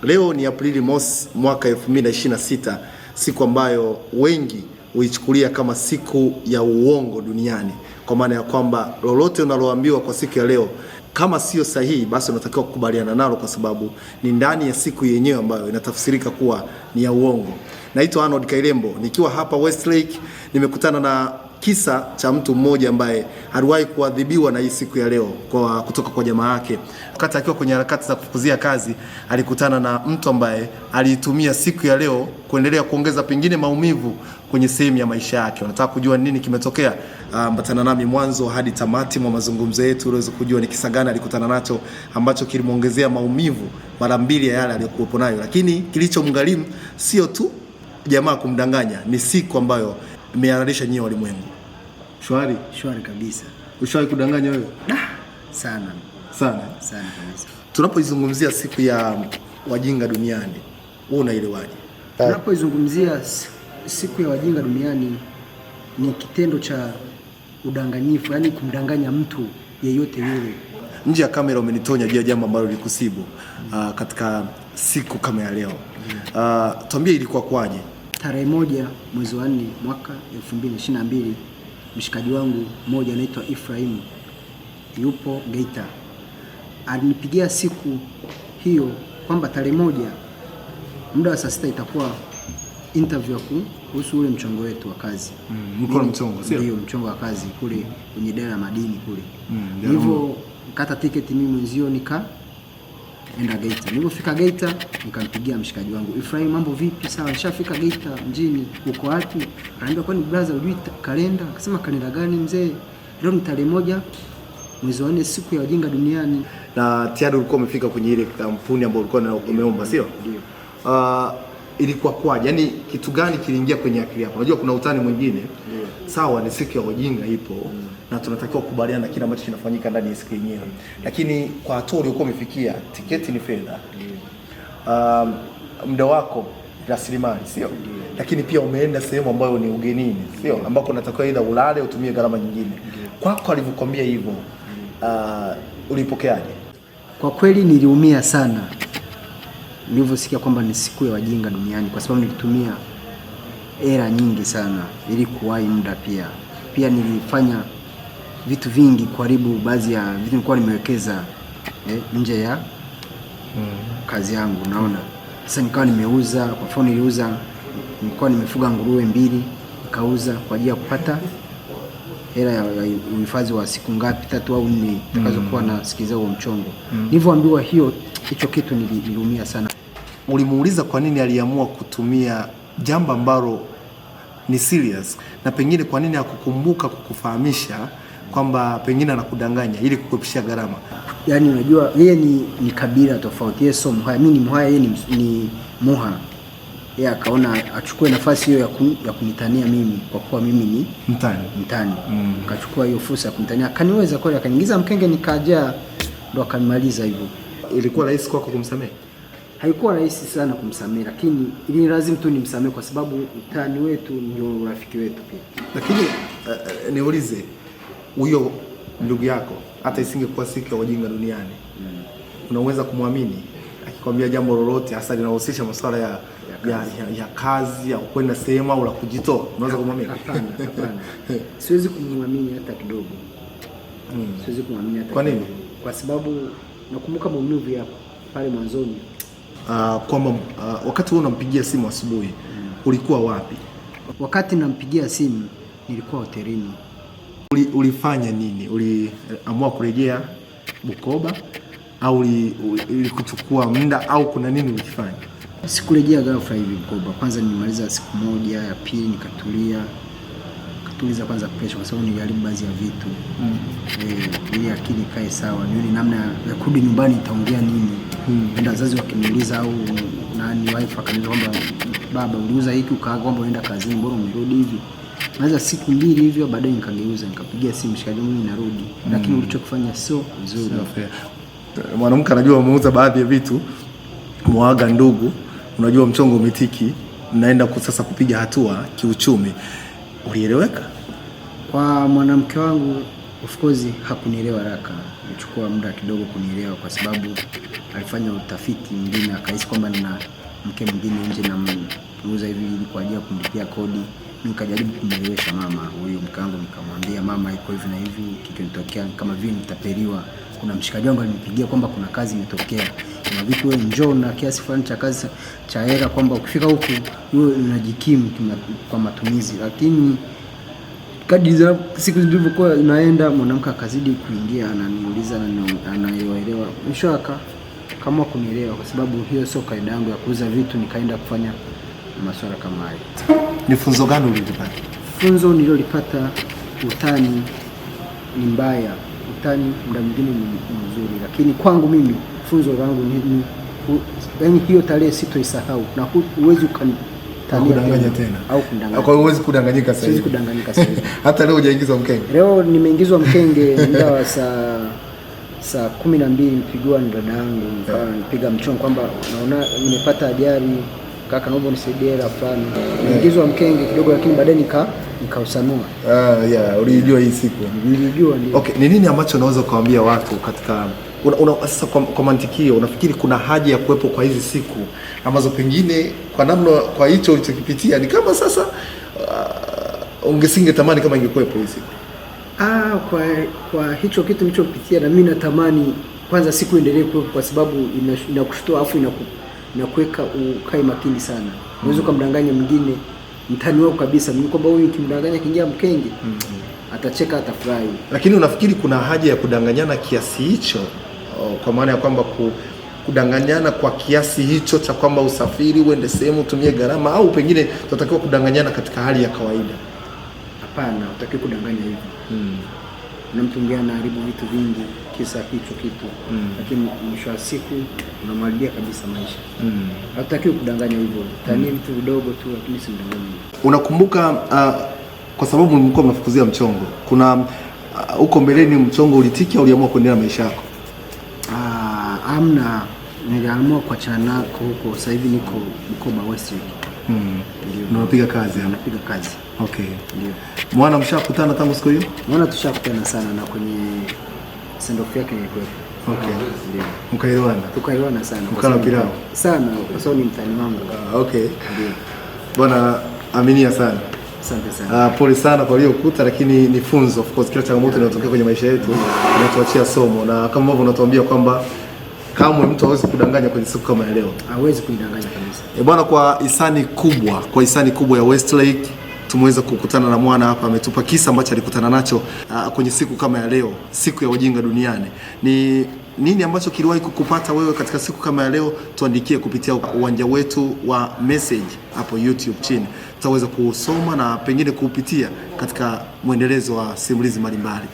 Leo ni Aprili mosi mwaka 2026, siku ambayo wengi huichukulia kama siku ya uongo duniani, kwa maana ya kwamba lolote unaloambiwa kwa siku ya leo kama sio sahihi, basi unatakiwa kukubaliana nalo, kwa sababu ni ndani ya siku yenyewe ambayo inatafsirika kuwa ni ya uongo. Naitwa Arnold Kailembo, nikiwa hapa Westlake. Nimekutana na kisa cha mtu mmoja ambaye aliwahi kuadhibiwa na hii siku ya leo kutoka kwa jamaa yake. Wakati akiwa kwenye harakati za kufukuzia kazi, alikutana na mtu ambaye aliitumia siku ya leo kuendelea kuongeza pengine maumivu kwenye sehemu ya maisha yake. Unataka kujua nini kimetokea? Ambatana nami mwanzo hadi tamati mwa mazungumzo yetu uweze kujua ni kisa gani alikutana nacho ambacho kilimuongezea maumivu mara mbili ya yale aliyokuwa nayo. Lakini kilichomgharimu sio tu jamaa kumdanganya, ni siku ambayo imehalalisha nyie walimwengu. Shwari kabisa. Ushawahi kudanganya wewe? Sana kabisa. Tunapoizungumzia siku ya wajinga duniani, wewe unaelewaje? Tunapoizungumzia siku ya wajinga duniani, ni kitendo cha udanganyifu, yani kumdanganya mtu yeyote yule. Nje ya kamera umenitonya juu ya jambo ambalo likusibu katika siku kama ya leo. Tuambie ilikuwa kwaje? Tarehe 1 mwezi wa 4 mwaka 2022, mshikaji wangu mmoja anaitwa Ephraim, yupo Geita, alinipigia siku hiyo kwamba tarehe 1 muda wa saa 6 itakuwa interview kuhusu ule mchongo wetu wa kazi. Mkono mchongo, sio? Ndio, mchongo wa kazi kule kwenye idara ya madini kule. Hivyo kata tiketi mimi mwenzio enda Geita. Nilipofika Geita nikampigia mshikaji wangu, Ephraim, mambo vipi? Sawa, nishafika Geita mjini. Uko wapi? Akaniambia, kwani brother hujui kalenda? Akasema, kalenda gani mzee? Leo ni tarehe 1 mwezi wa 4, siku ya wajinga duniani. Na tayari ulikuwa umefika kwenye ile kampuni ambayo ulikuwa umeomba, sio? Ndio. Ilikuwa kwaje? Yaani kitu gani kiliingia kwenye akili yako? Unajua kuna utani mwingine. Sawa, ni siku ya wajinga ipo, na tunatakiwa kukubaliana kile ambacho kinafanyika ndani ya siku yenyewe. Lakini kwa hatua uliokuwa umefikia, tiketi ni fedha. Muda wako rasilimali, sio? Lakini pia umeenda sehemu ambayo ni ugenini, sio? Ambako unatakiwa aidha ulale utumie gharama nyingine. Kwako alivyokuambia hivyo, ulipokeaje? Kwa kweli niliumia sana nilivyosikia kwamba ni siku ya wajinga duniani, kwa sababu nilitumia hela nyingi sana ili kuwahi muda. Pia nilifanya vitu vingi karibu, baadhi ya vitu nilikuwa nimewekeza nje ya kazi yangu, naona. Sasa nikawa nimeuza, kwa mfano nilikuwa nimefuga nguruwe 2, nikauza kwa ajili ya kupata hela ya uhifadhi wa siku ngapi, 3 au 4 nitakazokuwa nasikiliza huo mchongo. Nilivyoambiwa hicho kitu niliumia sana. Ulimuuliza kwa nini aliamua kutumia jambo ambalo ni serious, na pengine kwa nini hakukumbuka kukufahamisha kwamba pengine anakudanganya ili kukuepusha gharama? Yaani unajua yeye ni kabila tofauti. Yeye sio Mhaya, mimi ni Mhaya, yeye ni Muha. Yeye akaona achukue nafasi hiyo ya kunitania mimi, kwa kuwa mimi ni mtani. Akachukua hiyo fursa ya kunitania, akaniweza kweli, akaniingiza mkenge, nikaja, ndo akanimaliza hivyo. Ilikuwa rahisi kwako kumsamehe? Haikuwa rahisi sana kumsamehe, lakini ili lazima tu nimsamehe, kwa sababu utani wetu ndio urafiki wetu pia. Lakini niulize, huyo ndugu yako hata isingekuwa siku ya wajinga duniani, unaweza kumwamini akikwambia jambo lolote hasa linahusisha masuala ya kazi ya kwenda sehemu au la kujitoa? Unaweza kumwamini? Hapana. Siwezi kumwamini hata kidogo. Siwezi kumwamini hata. Kwa nini? Kwa sababu nakumbuka maumivu ya pale mwanzoni. Kwamba wakati wewe unampigia simu asubuhi, ulikuwa wapi? Wakati nampigia simu nilikuwa hotelini. Ulifanya nini? Uliamua kurejea Bukoba au ilikuchukua muda au kuna nini ulifanya? Sikurejea ghafla hivi Bukoba. Kwanza nilimaliza siku 1, ya pili nikatuliza kwanza pressure, kwa sababu nilijaribu baadhi ya vitu ili akili kae sawa, nione namna ya kurudi nyumbani itaongea nini. Ndio wazazi wakiniuliza au nani wife akaniambia kwamba baba, uliuza hiki ukaaga kwamba unaenda kazini, mbona umerudi hivi? Naweza siku 2 hivyo, baadaye nikageuza nikapigia simu, mshikaji mimi narudi. Lakini ulichokifanya sio nzuri. Mwanamke anajua umeuza baadhi ya vitu, muaga ndugu, unajua mchongo umetiki, mnaenda sasa kupiga hatua kiuchumi. Ulieleweka? Kwa mwanamke wangu Of course hakunielewa haraka, ilichukua muda kidogo kunielewa, kwa sababu alifanya utafiti mwingine, akahisi kwamba nina mke mwingine nje na muuza hivi ili kwa ajili ya kumlipia kodi. Nikajaribu kumwelewesha mama huyu mke wangu, nikamwambia mama, iko hivi na hivi, kitu kitokea kama vile nitapeliwa. Kuna mshikaji wangu alinipigia kwamba kuna kazi imetokea, kuna vitu wewe njoo na kiasi fulani cha kazi cha hela, kwamba ukifika huku wewe unajikimu kwa matumizi. Lakini kadri za siku zilivyokuwa inaenda, mwanamke akazidi kuingia, ananiuliza na anaelewa, mwisho kama kunielewa, kwa sababu hiyo sio kaida yangu ya kuuza vitu. Nikaenda kufanya masuala kama hayo. Ni funzo gani ulilipata? Funzo nililolipata, utani ni mbaya, utani muda mwingine ni mzuri, lakini kwangu mimi funzo langu ni yaani hiyo tarehe sitoisahau, na huwezi kudanganya tena au kudanganya. Kwa hiyo huwezi kudanganyika sasa. Siwezi kudanganyika sasa. Hata leo hujaingizwa mkenge? Leo nimeingizwa mkenge muda wa saa 12 nipigiwa na dada yangu, nikawa nipiga mchongo kwamba naona nimepata ajali, kaka naomba unisaidie hela fulani. Niingizwa mkenge kidogo, lakini baadaye nikausanua. Ulijua hii siku? Nilijua ndio. Okay, ni nini ambacho unaweza kuambia watu katika sasa kwa mantikio, unafikiri kuna haja ya kuwepo kwa hizi siku ambazo pengine kwa namna kwa hicho ulichokipitia ni kama sasa ungesinge tamani kama ingekuwepo hizi siku? Kwa hicho kitu nilichopitia, na mimi natamani kwanza siku endelee kuwepo, kwa sababu inakushtua afu inakuweka ukae makini sana. Unaweza kumdanganya mwingine mtani wako kabisa, mimi kwamba huyu kimdanganya kingia mkenge, atacheka, atafurahi. Lakini unafikiri kuna haja ya kudanganyana kiasi hicho, kwa maana ya kwamba kudanganyana kwa kiasi hicho cha kwamba usafiri uende sehemu utumie gharama, au pengine tunatakiwa kudanganyana katika hali ya kawaida? Hapana, hutaki kudanganya hivyo. Na mtu mwingine anaharibu vitu vingi kisa hicho kitu. Lakini mwisho wa siku unamharibia kabisa maisha. Hutaki kudanganya hivyo. Tani vitu vidogo tu, lakini si mdanganya. Unakumbuka kwa sababu mlikuwa mnafukuzia mchongo, kuna huko mbeleni mchongo ulitiki au uliamua kuendelea maisha yako? Amna, niliamua kuachana nako huko. Sasa hivi niko Bukoba Westwick. Unapiga kazi? Napiga kazi. Okay. Ndio. Mwana mshakutana tangu siku hiyo? Mwana tushakutana sana, na kwenye sendoff yake nilikuwa. Okay. Ndio. Mkaelewana? Tukaelewana sana. Mkala pilau? Sana, kwa sababu ni mtani wangu. Okay. Ndio. Bwana, aminia sana. Asante sana. Pole sana kwa uliokuta, lakini ni funzo. Of course kila changamoto inayotokea kwenye maisha yetu inatuachia somo, na kama ambavyo unatuambia kwamba kamwe mtu hawezi kudanganya kwenye siku kama leo. Hawezi kudanganya kabisa. Bwana, kwa hisani kubwa ya Westlake tumeweza kukutana na Mwana hapa, ametupa kisa ambacho alikutana nacho kwenye siku kama ya leo, siku ya ujinga duniani. Ni nini ambacho kiliwahi kukupata wewe katika siku kama ya leo? Tuandikie kupitia uwanja wetu wa message hapo YouTube chini, tutaweza kusoma na pengine kuupitia katika mwendelezo wa simulizi mbalimbali.